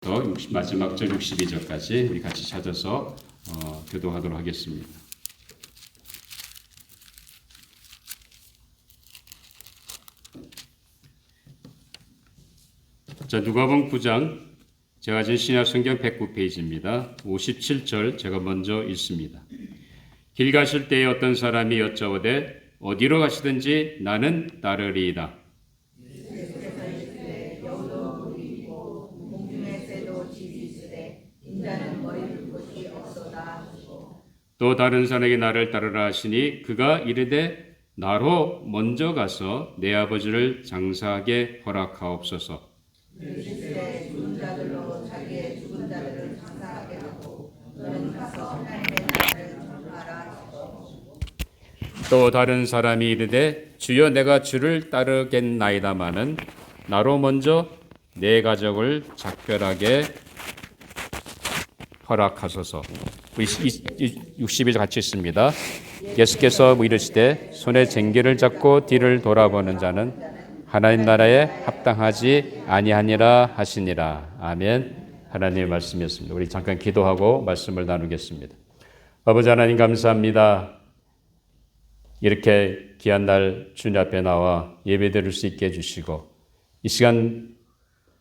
마지막 절 62절까지 우리 같이 찾아서 교도하도록 하겠습니다. 자, 누가복음 9장 제가 가진 신약 성경 109페이지입니다. 57절 제가 먼저 읽습니다. 길 가실 때에 어떤 사람이 여짜오되 어디로 가시든지 나는 따르리이다. 또 다른 사람에게 나를 따르라 하시니 그가 이르되 나로 먼저 가서 내 아버지를 장사하게 허락하옵소서. 죽은 자들로 자기의 죽은 자들을 장사하게 하고 너는 가서 하나님의 나라를 전하라. 또 다른 사람이 이르되 주여 내가 주를 따르겠나이다마는 나로 먼저 내 가족을 작별하게 허락하소서. 60일 같이 있습니다. 예수께서 이르시되 손에 쟁기를 잡고 뒤를 돌아보는 자는 하나님 나라에 합당하지 아니하니라 하시니라. 아멘. 하나님의 말씀이었습니다. 우리 잠깐 기도하고 말씀을 나누겠습니다. 아버지 하나님 감사합니다. 이렇게 귀한 날 주님 앞에 나와 예배드릴 수 있게 해주시고 이 시간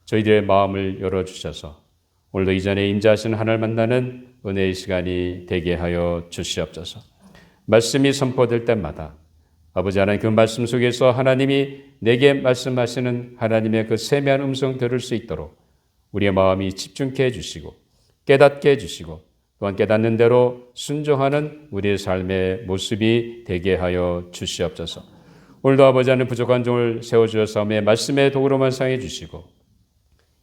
저희들의 마음을 열어주셔서 오늘도 이전에 임재하시는 하나님을 만나는 은혜의 시간이 되게 하여 주시옵소서. 말씀이 선포될 때마다 아버지 하나님 그 말씀 속에서 하나님이 내게 말씀하시는 하나님의 그 세미한 음성 들을 수 있도록 우리의 마음이 집중케 해주시고 깨닫게 해주시고 또한 깨닫는 대로 순종하는 우리의 삶의 모습이 되게 하여 주시옵소서. 오늘도 아버지 하나님 부족한 종을 세워주셔서 말씀의 도구로만 사용해 주시고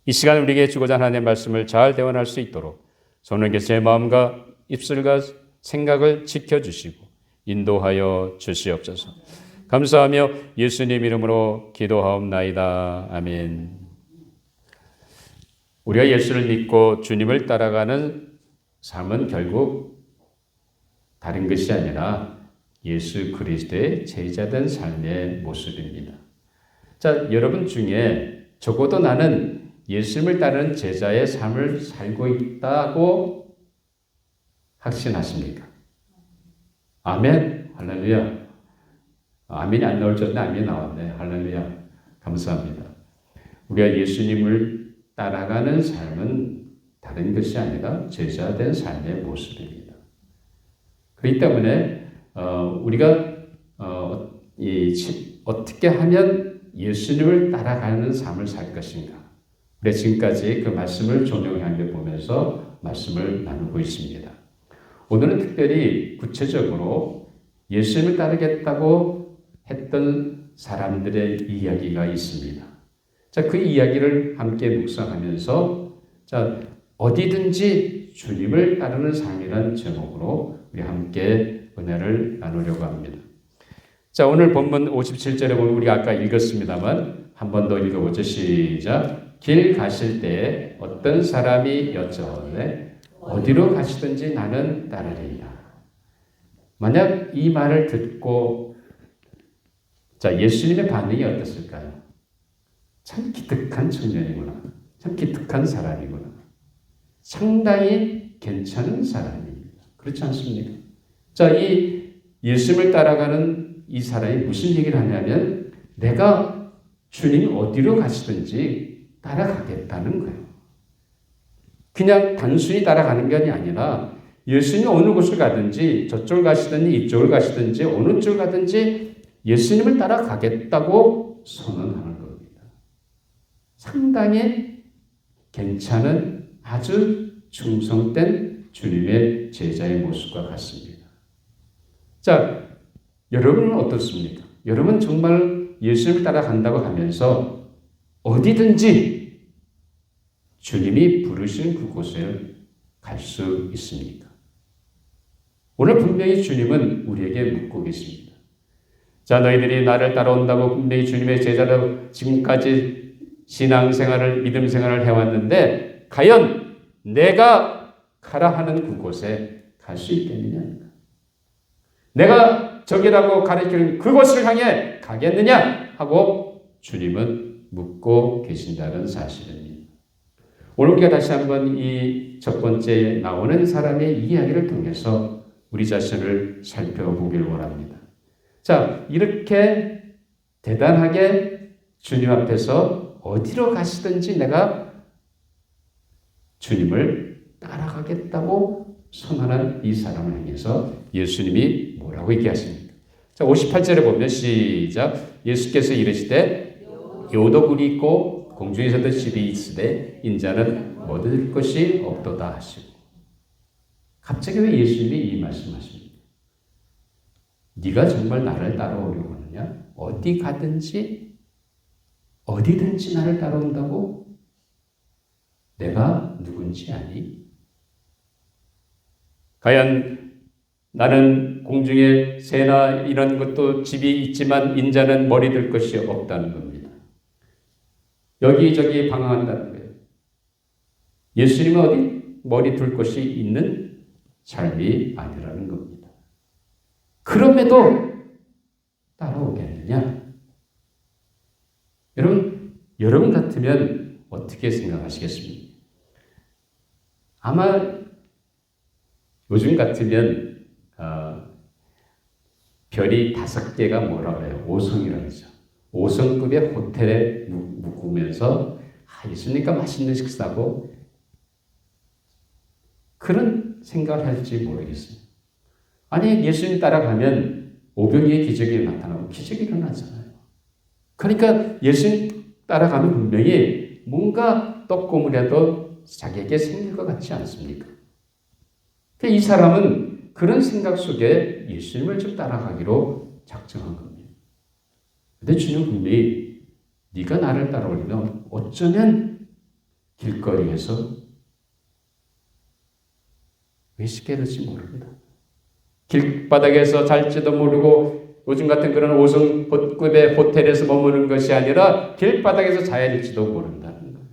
이 시간 우리에게 주고자 하는 하나님의 말씀을 잘 대원할 수 있도록 성령께서 제 마음과 입술과 생각을 지켜주시고 인도하여 주시옵소서. 감사하며 예수님 이름으로 기도하옵나이다. 아멘. 우리가 예수를 믿고 주님을 따라가는 삶은 결국 다른 것이 아니라 예수 그리스도의 제자된 삶의 모습입니다. 자, 여러분 중에 적어도 나는 예수님을 따르는 제자의 삶을 살고 있다고 확신하십니까? 아멘. 할렐루야. 아멘이 안 나올 줄 알았는데 아멘이 나왔네. 할렐루야. 감사합니다. 우리가 예수님을 따라가는 삶은 다른 것이 아니라 제자된 삶의 모습입니다. 그렇기 때문에 우리가 어떻게 하면 예수님을 따라가는 삶을 살 것인가? 우리가 지금까지 그 말씀을 종용하게 보면서 말씀을 나누고 있습니다. 오늘은 특별히 구체적으로 예수님을 따르겠다고 했던 사람들의 이야기가 있습니다. 자, 그 이야기를 함께 묵상하면서 자, 어디든지 주님을 따르는 삶이라는 제목으로 우리 함께 은혜를 나누려고 합니다. 자, 오늘 본문 57절에 보면 우리가 아까 읽었습니다만 한 번 더 읽어보죠. 시작. 길 가실 때에 어떤 사람이 여쭤오되 어디로 가시든지 나는 따르리이다. 만약 이 말을 듣고 자, 예수님의 반응이 어땠을까요? 참 기특한 청년이구나. 참 기특한 사람이구나. 상당히 괜찮은 사람입니다. 그렇지 않습니까? 자, 이 예수님을 따라가는 이 사람이 무슨 얘기를 하냐면 내가 주님 어디로 가시든지 따라가겠다는 거예요. 그냥 단순히 따라가는 게 아니라 예수님이 어느 곳을 가든지 저쪽을 가시든지 이쪽을 가시든지 어느 쪽을 가든지 예수님을 따라가겠다고 선언하는 겁니다. 상당히 괜찮은 아주 충성된 주님의 제자의 모습과 같습니다. 자, 여러분은 어떻습니까? 여러분 정말 예수님을 따라간다고 하면서 어디든지 주님이 부르시는 그곳에 갈 수 있습니까? 오늘 분명히 주님은 우리에게 묻고 계십니다. 자, 너희들이 나를 따라온다고 분명히 주님의 제자로 지금까지 신앙생활을 믿음 생활을 해왔는데 과연 내가 가라 하는 그곳에 갈 수 있겠느냐? 내가 저기라고 가르치는 그곳을 향해 가겠느냐? 하고 주님은 묻고 계신다는 사실입니다. 오늘 우리가 다시 한번 이 첫 번째 나오는 사람의 이야기를 통해서 우리 자신을 살펴보길 원합니다. 자, 이렇게 대단하게 주님 앞에서 어디로 가시든지 내가 주님을 따라가겠다고 선언한 이 사람을 향해서 예수님이 뭐라고 얘기하십니까? 자, 58절에 보면 시작. 예수께서 이르시되 요도굴이 있고 공중에서도 질이 있으되 인자는 얻을 것이 없도다 하시고. 갑자기 왜 예수님이 이 말씀하십니까? 네가 정말 나를 따라오려고 하느냐? 어디 가든지 어디든지 나를 따라온다고? 내가 누군지 아니? 과연 나는 공중에 새나 이런 것도 집이 있지만 인자는 머리 들 것이 없다는 겁니다. 여기저기 방황한다는 거예요. 예수님은 어디 머리 둘 것이 있는 삶이 아니라는 겁니다. 그럼에도 따라오겠느냐? 여러분 같으면 어떻게 생각하시겠습니까? 아마 요즘 같으면 별이 5개가 뭐라 그래요? 5성이라고 하죠. 5성급의 호텔에 묵으면서 있으니까 맛있는 식사고 그런 생각을 할지 모르겠어요. 아니 예수님 따라가면 오병이의 기적이 나타나고 기적이 일어나잖아요. 그러니까 예수님 따라가면 분명히 뭔가 떡고물이라도 자기에게 생길 것 같지 않습니까? 이 사람은 그런 생각 속에 예수님을 좀 따라가기로 작정한 겁니다. 그런데 주님 분명히 네가 나를 따라오려면 어쩌면 길거리에서 외식게 될지 모릅니다. 길바닥에서 잘지도 모르고 요즘 같은 그런 5성급의 호텔에서 머무는 것이 아니라 길바닥에서 자야 될지도 모른다는 거예요.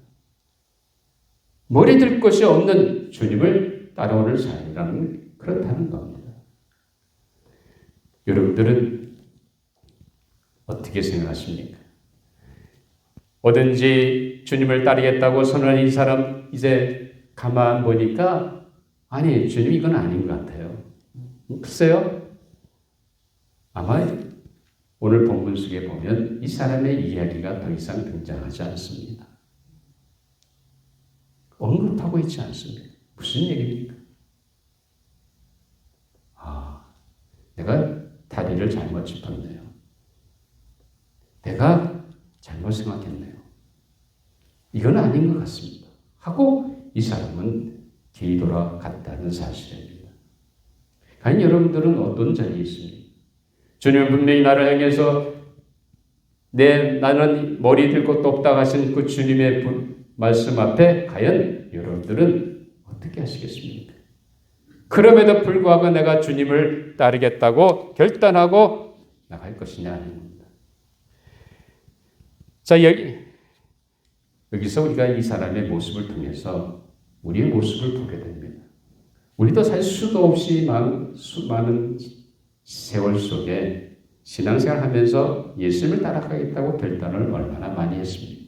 머리 들 것이 없는 주님을 따라오는 삶이라는 그렇다는 겁니다. 여러분들은 어떻게 생각하십니까? 뭐든지 주님을 따르겠다고 선언한 이 사람 이제 가만 보니까 아니 주님 이건 아닌 것 같아요. 글쎄요. 아마 오늘 본문 속에 보면 이 사람의 이야기가 더 이상 등장하지 않습니다. 언급하고 있지 않습니다. 무슨 얘기입니까? 내가 다리를 잘못 짚었네요. 내가 잘못 생각했네요. 이건 아닌 것 같습니다. 하고 이 사람은 뒤돌아갔다는 사실입니다. 과연 여러분들은 어떤 자리에 있습니까? 주님은 분명히 나를 향해서 나는 머리 들 것도 없다 하신 그 주님의 말씀 앞에 과연 여러분들은 어떻게 하시겠습니까? 그럼에도 불구하고 내가 주님을 따르겠다고 결단하고 나갈 것이냐 아닙니다. 자, 여기서 우리가 이 사람의 모습을 통해서 우리의 모습을 보게 됩니다. 우리도 사실 수도 없이 많은 세월 속에 신앙생활 하면서 예수님을 따라가겠다고 결단을 얼마나 많이 했습니까?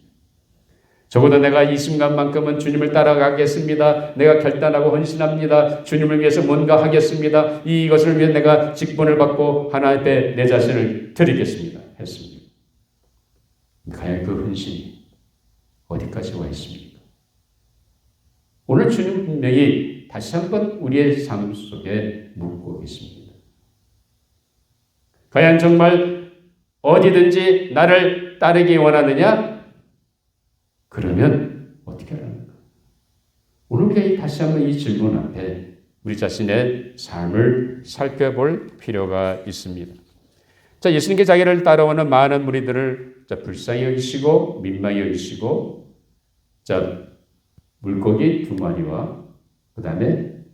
적어도 내가 이 순간만큼은 주님을 따라가겠습니다. 내가 결단하고 헌신합니다. 주님을 위해서 뭔가 하겠습니다. 이것을 위해 내가 직분을 받고 하나님 앞에 내 자신을 드리겠습니다. 했습니다. 과연 그 헌신이 어디까지 와 있습니까? 오늘 주님 분명히 다시 한번 우리의 삶 속에 묻고 있습니다. 과연 정말 어디든지 나를 따르기 원하느냐? 그러면 어떻게 하는가? 오늘 우리가 다시 한번 이 질문 앞에 우리 자신의 삶을 살펴볼 필요가 있습니다. 자, 예수님께 자기를 따라오는 많은 무리들을 불쌍히 여기시고 민망히 여기시고 물고기 2마리와 그 다음에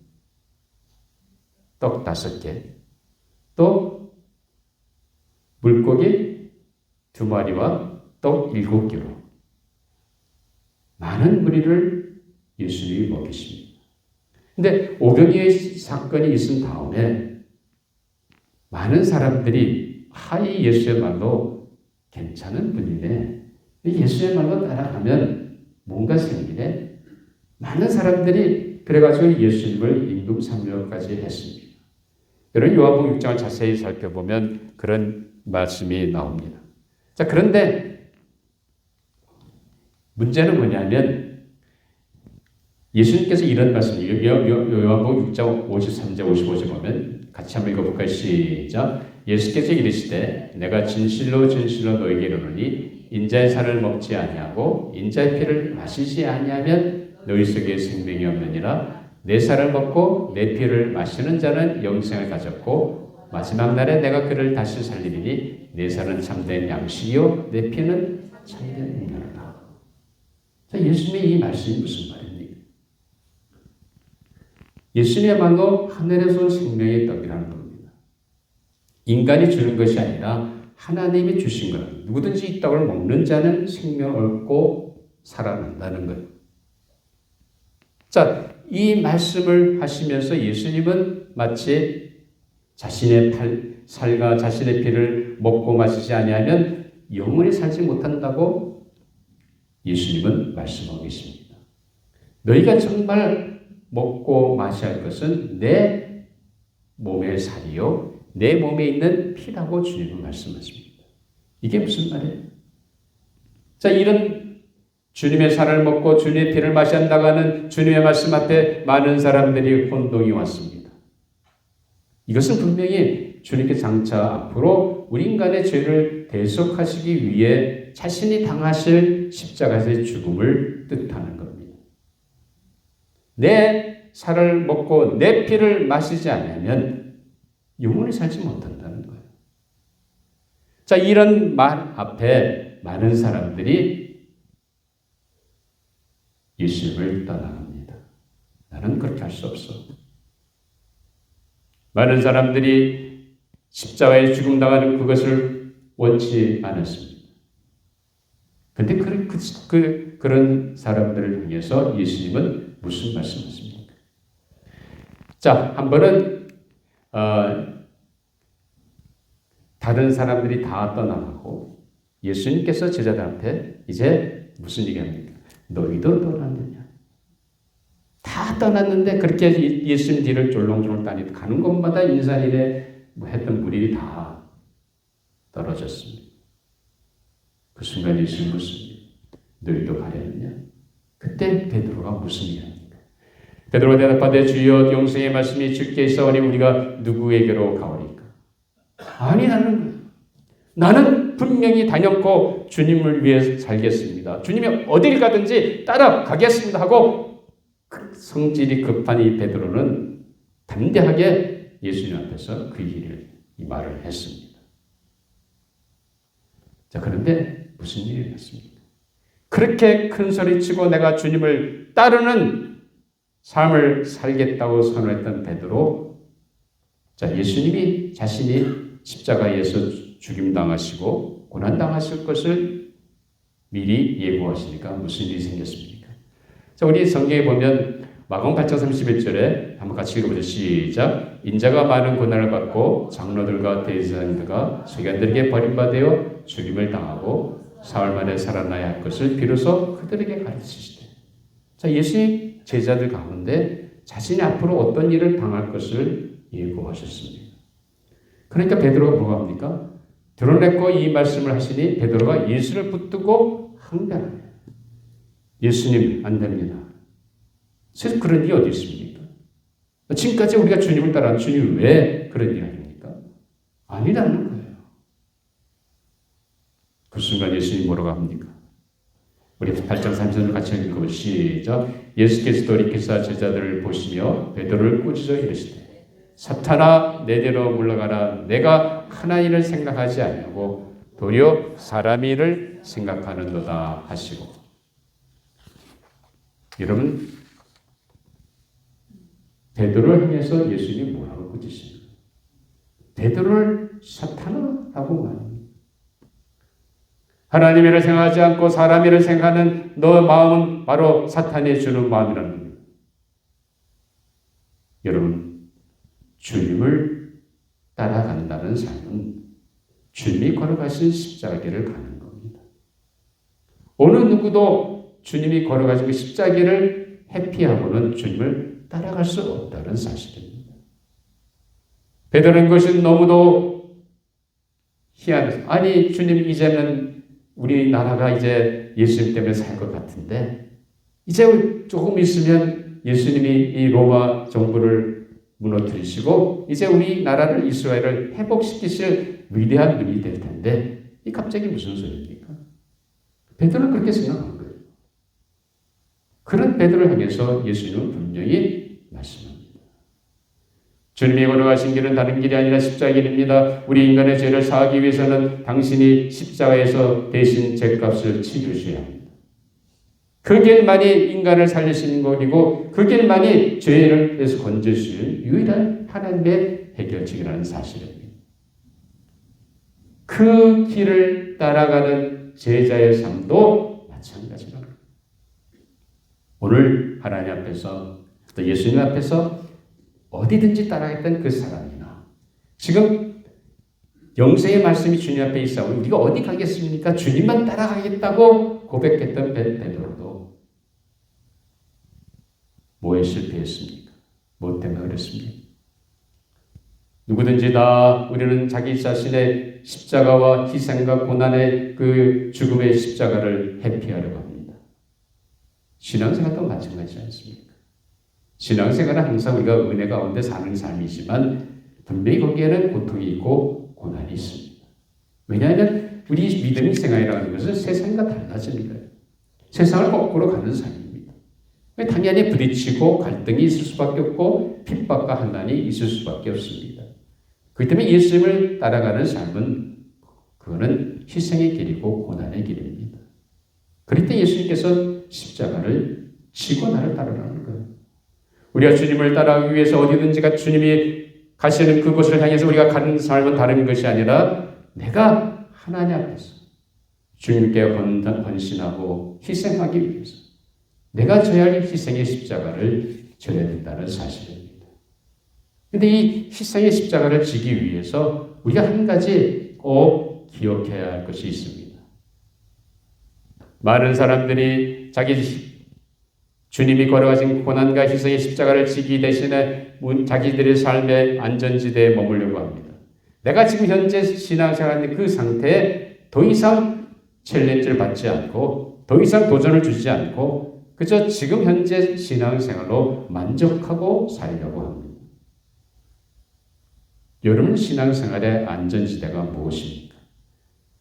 떡 5개 또 물고기 2마리와 떡 7개로 많은 무리를 예수님이 먹이십니다. 그런데 오병이의 사건이 있은 다음에 많은 사람들이 이 예수야말로 괜찮은 분이네. 예수야말로 따라가면 뭔가 생기네. 많은 사람들이 그래가지고 예수님을 임금 삼류까지 했습니다. 여러분 요한복음 6장을 자세히 살펴보면 그런 말씀이 나옵니다. 자, 그런데 문제는 뭐냐면 예수님께서 이런 말씀을 요한복음 6장 53절 55절 보면 같이 한번 읽어볼까요? 시작. 예수께서 이르시되 내가 진실로 진실로 너희에게 이르노니 인자의 살을 먹지 아니하고 인자의 피를 마시지 아니하면 너희 속에 생명이 없느니라. 내 살을 먹고 내 피를 마시는 자는 영생을 가졌고 마지막 날에 내가 그를 다시 살리리니 내 살은 참된 양식이요 내 피는 참된 생명이라. 자, 예수님의 이 말씀이 무슨 말입니까? 예수님야말로 하늘에서 온 생명의 떡이라는 겁니다. 인간이 주는 것이 아니라 하나님이 주신 것. 누구든지 이 떡을 먹는 자는 생명을 얻고 살아난다는 것. 자, 이 말씀을 하시면서 예수님은 마치 자신의 살과 자신의 피를 먹고 마시지 아니하면 영원히 살지 못한다고 예수님은 말씀하고 계십니다. 너희가 정말 먹고 마셔야 할 것은 내 몸의 살이요 내 몸에 있는 피라고 주님은 말씀하십니다. 이게 무슨 말이에요? 자, 이런 주님의 살을 먹고 주님의 피를 마셔야 한다고 하는 주님의 말씀 앞에 많은 사람들이 혼동이 왔습니다. 이것은 분명히 주님께 장차 앞으로 우리 인간의 죄를 대속하시기 위해 자신이 당하실 십자가의 죽음을 뜻하는 겁니다. 내 살을 먹고 내 피를 마시지 않으면 영원히 살지 못한다는 거예요. 자, 이런 말 앞에 많은 사람들이 예수님을 떠나갑니다. 나는 그렇게 할 수 없어. 많은 사람들이 십자가에 죽음당하는 그것을 원치 않았습니다. 그런데 그런 사람들을 향해서 예수님은 무슨 말씀하십니까? 자, 한 번은 다른 사람들이 다 떠나가고 예수님께서 제자들한테 이제 무슨 얘기합니까? 너희도 떠났느냐? 다 떠났는데 그렇게 예수님 뒤를 졸롱졸롱 따니 가는 곳마다 인산이네 했던 무리들이 다 떨어졌습니다. 그 순간 예수님 무슨 너희도 가려느냐? 그때 베드로가 무슨 얘기합니까? 베드로가 대답하되 주여 영생의 말씀이 주께 있사오니 우리가 누구에게로 가오리까? 아니 나는 분명히 단연코 주님을 위해 살겠습니다. 주님이 어딜 가든지 따라가겠습니다 하고 성질이 급한 이 베드로는 담대하게 예수님 앞에서 이 말을 했습니다. 자, 그런데 무슨 일이 났습니까? 그렇게 큰 소리치고 내가 주님을 따르는 삶을 살겠다고 선언했던 베드로, 자, 예수님이 자신이 십자가에서 죽임당하시고 고난당하실 것을 미리 예고하시니까 무슨 일이 생겼습니까? 자, 우리 성경에 보면 마가복음 8장 31절에 한번 같이 읽어보죠. 시작. 인자가 많은 고난을 받고 장로들과 대제사장들과 서기관들에게 버림받아 죽임을 당하고 사흘 만에 살아나야 할 것을 비로소 그들에게 가르치시되. 자, 예수님 제자들 가운데 자신이 앞으로 어떤 일을 당할 것을 예고하셨습니다. 그러니까 베드로가 뭐가 합니까? 드러냈고 이 말씀을 하시니 베드로가 예수를 붙들고 항변합니다. 예수님, 안 됩니다. 사실 그런 일이 어디 있습니까? 지금까지 우리가 주님을 따라한 주님 왜 그런 일을 합니까? 아니라는 거예요. 그 순간 예수님이 뭐라고 합니까? 우리 8장 3절을 같이 읽고 시작. 예수께서 돌이키사 제자들을 보시며 베드로를 꾸짖어 이르시되 사탄아 내게로 물러가라. 내가 하나님을 생각하지 아니하고 도리어 사람 일을 생각하는도다 하시고. 여러분, 베드로를 향해서 예수님이 뭐라고 꾸짖습니까? 베드로를 사탄아라고 말합니다. 하나님 일을 생각하지 않고 사람 일을 생각하는 너 마음은 바로 사탄이 주는 마음이라는 겁니다. 여러분, 주님을 따라간다는 삶은 주님이 걸어가신 십자가길을 가는 겁니다. 어느 누구도 주님이 걸어가신 그 십자가길을 회피하고는 주님을 따라갈 수 없다는 사실입니다. 베드로는 것이 너무도 희한해서 아니 주님 이제는 우리나라가 이제 예수님 때문에 살 것 같은데 이제 조금 있으면 예수님이 이 로마 정부를 무너뜨리시고 이제 우리나라를 이스라엘을 회복시키실 위대한 분이 될 텐데 이 갑자기 무슨 소리입니까? 베드로는 그렇게 생각한 거예요. 그런 베드로를 향해서 예수님은 분명히 말씀합니다. 주님이 걸어가신 길은 다른 길이 아니라 십자가 길입니다. 우리 인간의 죄를 사하기 위해서는 당신이 십자가에서 대신 죄값을 치르셔야 합니다. 그 길만이 인간을 살리시는 것이고 그 길만이 죄를 해서 건져주시는 유일한 하나님의 해결책이라는 사실입니다. 그 길을 따라가는 제자의 삶도 마찬가지입니다. 오늘 하나님 앞에서 또 예수님 앞에서 어디든지 따라갔던 그 사람이나 지금 영생의 말씀이 주님 앞에 있사오니 우리가 어디 가겠습니까? 주님만 따라가겠다고 고백했던 베드로도 뭐에 실패했습니까? 뭐 때문에 그랬습니까? 누구든지 다 우리는 자기 자신의 십자가와 희생과 고난의 그 죽음의 십자가를 회피하려고 합니다. 신앙생활도 마찬가지지 않습니까? 신앙생활은 항상 우리가 은혜 가운데 사는 삶이지만 분명히 거기에는 고통이 있고 고난이 있습니다. 왜냐하면 우리 믿음의 생활이라는 것은 세상과 달라집니다. 세상을 거꾸로 가는 삶입니다. 당연히 부딪히고 갈등이 있을 수밖에 없고 핍박과 환난이 있을 수밖에 없습니다. 그렇기 때문에 예수님을 따라가는 삶은 그거는 희생의 길이고 고난의 길입니다. 그럴 때 예수님께서 십자가를 지고 나를 따르라는 거예요. 우리가 주님을 따라가기 위해서 어디든지가 주님이 가시는 그곳을 향해서 우리가 가는 삶은 다른 것이 아니라 내가 하나님 앞에서 주님께 헌신하고 희생하기 위해서 내가 져야 할 희생의 십자가를 져야 된다는 사실입니다. 그런데 이 희생의 십자가를 지기 위해서 우리가 한 가지 꼭 기억해야 할 것이 있습니다. 많은 사람들이 주님이 걸어가신 고난과 희생의 십자가를 지기 대신에 자기들의 삶의 안전지대에 머물려고 합니다. 내가 지금 현재 신앙생활의 그 상태에 더 이상 챌린지를 받지 않고 더 이상 도전을 주지 않고 그저 지금 현재 신앙생활로 만족하고 살려고 합니다. 여러분 신앙생활의 안전지대가 무엇입니까?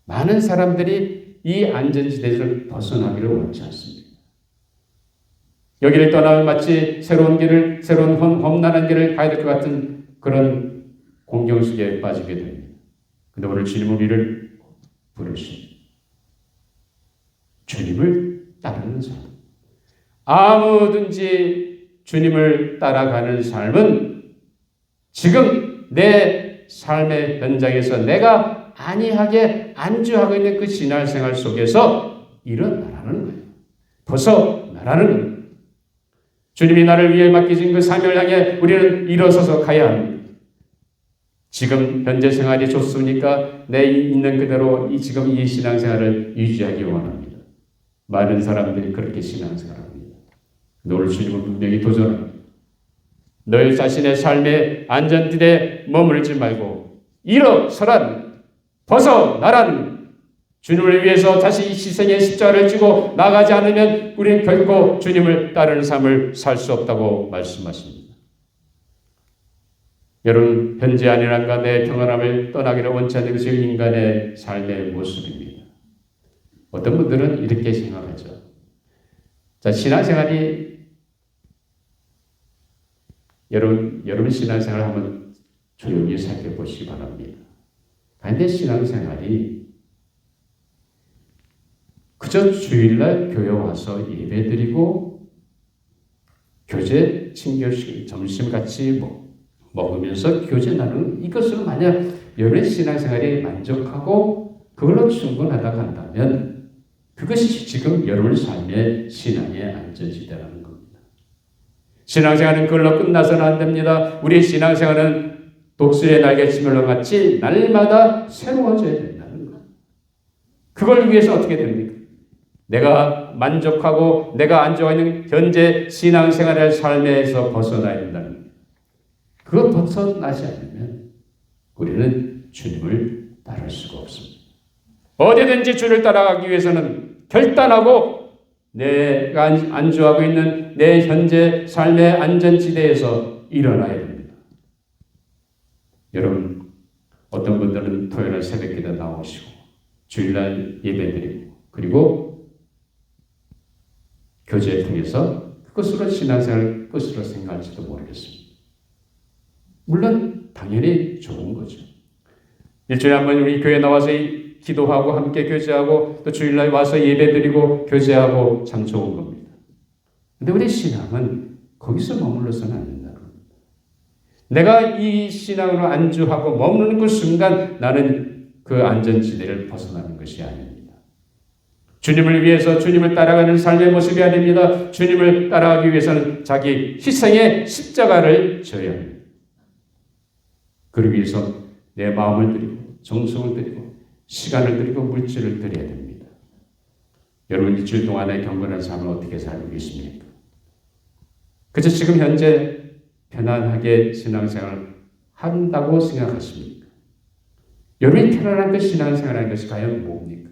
많은 사람들이 이 안전지대를 벗어나기를 원치 않습니다. 여기를 떠나면 마치 새로운 험난한 길을 가야 될 것 같은 그런 공경 속에 빠지게 됩니다. 그런데 오늘 주님은 우리를 부르십니다. 주님을 따르는 삶. 아무든지 주님을 따라가는 삶은 지금 내 삶의 현장에서 내가 안이하게 안주하고 있는 그 신앙생활 속에서 일어나라는 거예요. 벗어나라는 거예요. 주님이 나를 위해 맡기신 그 사명을 향해 우리는 일어서서 가야 합니다. 지금 현재 생활이 좋습니까? 내 있는 그대로 지금 이 신앙생활을 유지하기 원합니다. 많은 사람들이 그렇게 신앙생활합니다. 오늘 주님은 분명히 도전합니다. 너 자신의 삶의 안전지대에 머물지 말고 일어서란 벗어나란 주님을 위해서 다시 희생의 십자가를 지고 나가지 않으면 우리는 결코 주님을 따르는 삶을 살 수 없다고 말씀하십니다. 여러분 현재 안일함과 내 평안함을 떠나기를 원치 않는 것이 인간의 삶의 모습입니다. 어떤 분들은 이렇게 생각하죠. 자, 신앙생활이 여러분 신앙생활을 한번 조용히 살펴보시기 바랍니다. 그런데 신앙생활이 그저 주일날 교회 와서 예배드리고 교제 친교식 점심 같이 먹으면서 교제 나누는 이것으로 만약 여러분의 신앙생활이 만족하고 그걸로 충분하다고 한다면 그것이 지금 여러분의 삶의 신앙의 안전지대라는 겁니다. 신앙생활은 그걸로 끝나서는 안 됩니다. 우리의 신앙생활은 독수리의 날개치멜로 같이 날마다 새로워져야 된다는 것. 그걸 위해서 어떻게 됩니까? 내가 만족하고 내가 안주하고 있는 현재 신앙생활의 삶에서 벗어나야 된다는 거예요. 그거 벗어나지 않으면 우리는 주님을 따를 수가 없습니다. 어디든지 주를 따라가기 위해서는 결단하고 내가 안주하고 있는 내 현재 삶의 안전지대에서 일어나야 됩니다. 여러분, 어떤 분들은 토요일날 새벽기도 나오시고 주일날 예배드리고 그리고 교제를 통해서 그것으로 신앙생활을 끝으로 생각할지도 모르겠습니다. 물론 당연히 좋은 거죠. 일주일에 한 번 우리 교회 나와서 기도하고 함께 교제하고 또 주일날 와서 예배드리고 교제하고 참 좋은 겁니다. 근데 우리 신앙은 거기서 머물러서는 안 된다는 겁니다. 내가 이 신앙으로 안주하고 머무는 그 순간 나는 그 안전지대를 벗어나는 것이 아닙니다. 주님을 위해서 주님을 따라가는 삶의 모습이 아닙니다. 주님을 따라가기 위해서는 자기 희생의 십자가를 져야 합니다. 그러기 위해서 내 마음을 드리고 정성을 드리고 시간을 드리고 물질을 드려야 됩니다. 여러분 일주일 동안의 경건한 삶을 어떻게 살고 계십니까? 그저 지금 현재 편안하게 신앙생활을 한다고 생각하십니까? 여러분이 편안한 그 신앙생활하는 것이 과연 뭡니까?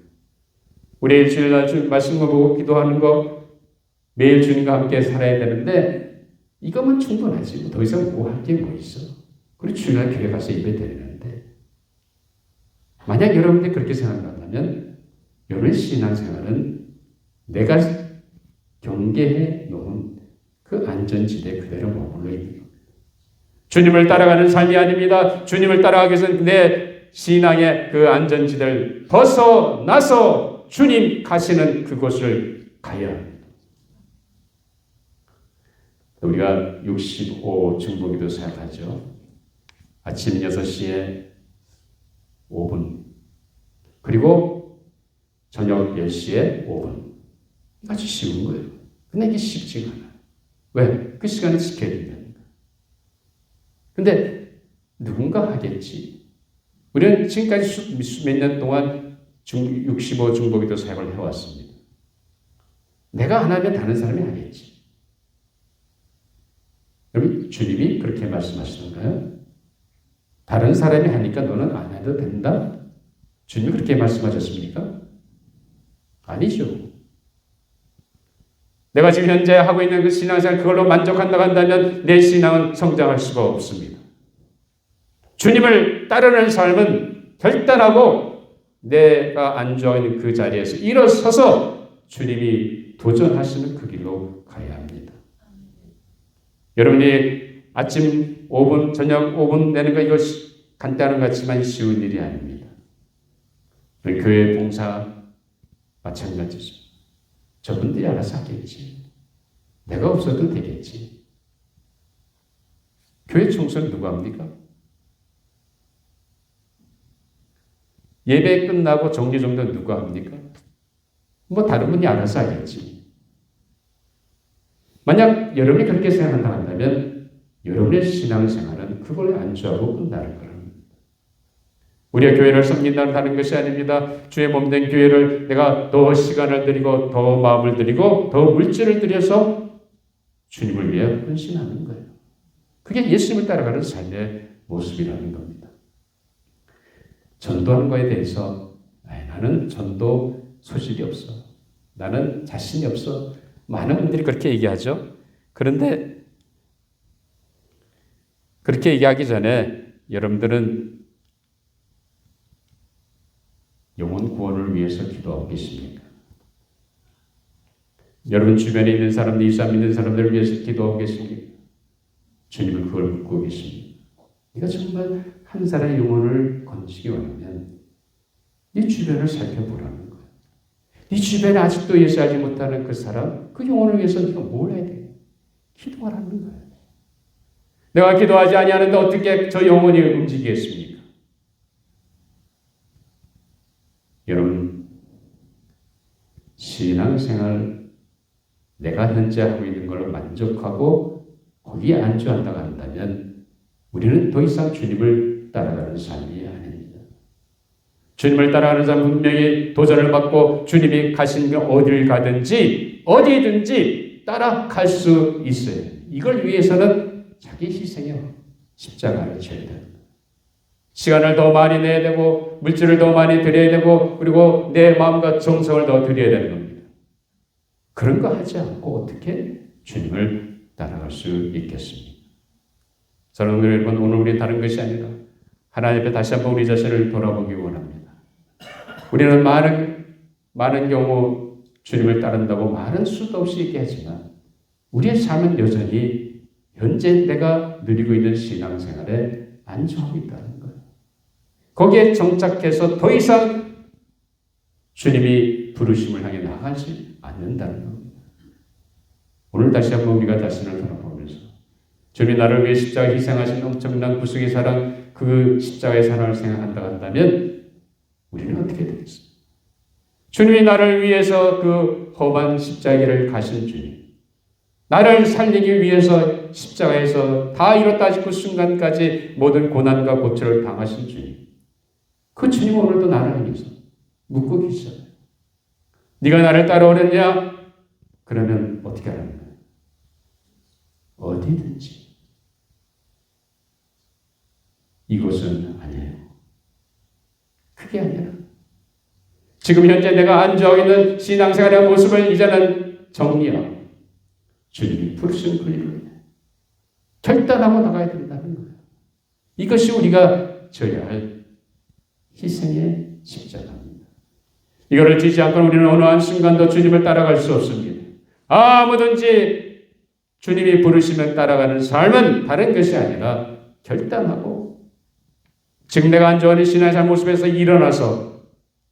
우리 일주일날 말씀을 보고 기도하는 거 매일 주님과 함께 살아야 되는데 이것만 충분하지 더 이상 뭐 할 게 뭐 있어? 그리고 주일날 교회 가서 예배 드리는데 만약 여러분들이 그렇게 생각한다면 여러분의 신앙생활은 내가 경계해 놓은 그 안전지대 그대로 머물러 있는 겁니다. 주님을 따라가는 삶이 아닙니다. 주님을 따라가기 위해서는 내 신앙의 그 안전지대를 벗어나서 주님 가시는 그곳을 가야 합니다. 우리가 65 중보기도 생각하죠. 아침 6시에 5분 그리고 저녁 10시에 5분 아주 쉬운 거예요. 근데 이게 쉽지가 않아요. 왜? 그 시간을 지켜야 된다니까. 근데 누군가 하겠지. 우리는 지금까지 몇 년 동안 65 중보기도 사역을 해왔습니다. 내가 안 하면 다른 사람이 하겠지. 여러분 주님이 그렇게 말씀하시는가요? 다른 사람이 하니까 너는 안 해도 된다? 주님이 그렇게 말씀하셨습니까? 아니죠. 내가 지금 현재 하고 있는 그 신앙생활 그걸로 만족한다고 한다면 내 신앙은 성장할 수가 없습니다. 주님을 따르는 삶은 결단하고 내가 안주하고 있는 그 자리에서 일어서서 주님이 도전하시는 그 길로 가야 합니다. 여러분이 아침 5분, 저녁 5분 내는 거 이거 간단한 것 같지만 쉬운 일이 아닙니다. 교회 봉사 마찬가지죠. 저분들이 알아서 하겠지. 내가 없어도 되겠지. 교회 청소는 누가 합니까? 예배 끝나고 정리정돈 누가 합니까? 뭐 다른 분이 알아서 하겠지. 만약 여러분이 그렇게 생각한다 한다면 여러분의 신앙생활은 그걸 안주하고 끝나는 거랍니다. 우리가 교회를 섬긴다는 것이 아닙니다. 주의 몸된 교회를 내가 더 시간을 드리고 더 마음을 드리고 더 물질을 들여서 주님을 위해 헌신하는 거예요. 그게 예수님을 따라가는 삶의 모습이라는 겁니다. 전도하는 거에 대해서 나는 전도 소질이 없어. 나는 자신이 없어. 많은 분들이 그렇게 얘기하죠. 그런데 그렇게 얘기하기 전에 여러분들은 영혼 구원을 위해서 기도하고 계십니까? 여러분 주변에 있는 사람들, 예수 안 믿는 사람들을 위해서 기도하고 계십니까? 주님은 그걸 묻고 계십니다. 네가 정말 한 사람의 영혼을 건지기 원하면 네 주변을 살펴보라는 거예요. 네 주변에 아직도 예수 알지 못하는 그 사람, 그 영혼을 위해서 네가 뭘 해야 돼? 기도하라는 거예요. 내가 기도하지 아니하는데 어떻게 저 영혼이 움직이겠습니까? 여러분, 신앙생활 내가 현재 하고 있는 걸로 만족하고 거기에 안주한다고 한다면 우리는 더 이상 주님을 따라가는 삶이 아닙니다. 주님을 따라가는 사람 분명히 도전을 받고 주님이 가신 어딜 가든지 어디든지 따라갈 수 있어요. 이걸 위해서는 자기 희생이요. 십자가를 져야 됩니다. 시간을 더 많이 내야 되고 물질을 더 많이 드려야 되고 그리고 내 마음과 정성을 더 드려야 되는 겁니다. 그런 거 하지 않고 어떻게 주님을 따라갈 수 있겠습니까? 사랑하는 여러분, 오늘 우리 다른 것이 아니라 하나님 앞에 다시 한번 우리 자신을 돌아보기 원합니다. 우리는 많은 경우 주님을 따른다고 말은 수도 없이 얘기하지만 우리의 삶은 여전히 현재 내가 누리고 있는 신앙생활에 안주하고 있다는 거예요. 거기에 정착해서 더 이상 주님이 부르심을 향해 나가지 않는다는 겁니다. 오늘 다시 한번 우리가 자신을 돌아보면서 주님이 나를 위해 십자가 희생하신 엄청난 구속의 사랑, 그 십자가의 사랑을 생각한다 한다면 우리는 어떻게 되겠어요? 주님이 나를 위해서 그 험한 십자가를 가신 주님, 나를 살리기 위해서 십자가에서 다 이뤘다 싶은 순간까지 모든 고난과 고초를 당하신 주님, 그 주님은 오늘도 나를 향해서 묻고 계시잖아요. 네가 나를 따라오려냐? 그러면 어떻게 하는 거예요? 어디든지. 이곳은 아니에요. 그게 아니라 지금 현재 내가 안주하고 있는 신앙생활의 모습을 이제는 정리하고 주님이 부르신 그 일을 결단하고 나가야 된다는 거예요. 이것이 우리가 져야 할 희생의 십자가입니다. 이거를 지지 않고는 우리는 어느 한순간도 주님을 따라갈 수 없습니다. 아무든지 주님이 부르시면 따라가는 삶은 다른 것이 아니라 결단하고 지금 내가 안주하는 신앙의 삶 모습에서 일어나서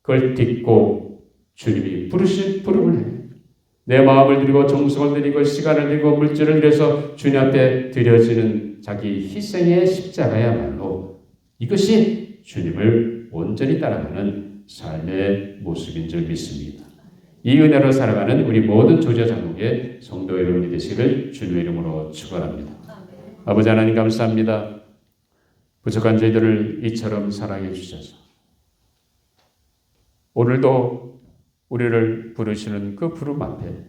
그걸 딛고 주님이 부르신 부름을 해요. 내 마음을 드리고 정성을 드리고 시간을 드리고 물질을 들여서 주님 앞에 드려지는 자기 희생의 십자가야말로 이것이 주님을 온전히 따라가는 삶의 모습인 줄 믿습니다. 이 은혜로 살아가는 우리 모든 조자장국의 성도 여러분이 되시기를 주님의 이름으로 축원합니다. 아버지 하나님 감사합니다. 부족한 저희들을 이처럼 사랑해 주셔서 오늘도 우리를 부르시는 그 부름 앞에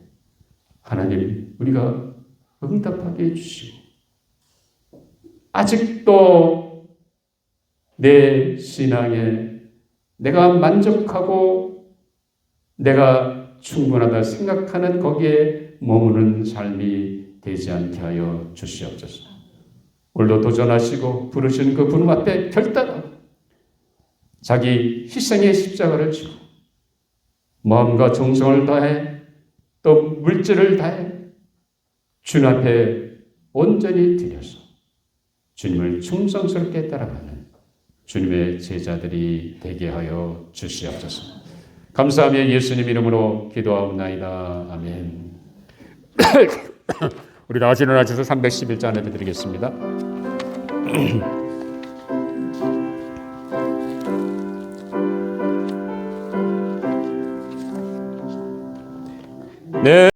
하나님 우리가 응답하게 해주시고 아직도 내 신앙에 내가 만족하고 내가 충분하다 생각하는 거기에 머무는 삶이 되지 않게 하여 주시옵소서. 오늘도 도전하시고 부르시는 그 부름 앞에 결단하고 자기 희생의 십자가를 지고 마음과 정성을 다해 또 물질을 다해 주님 앞에 온전히 드려서 주님을 충성스럽게 따라가는 주님의 제자들이 되게 하여 주시옵소서. 감사하며 예수님 이름으로 기도하옵나이다. 아멘. 우리 다 같이 일어나셔서 311자 안에 드리겠습니다. 네.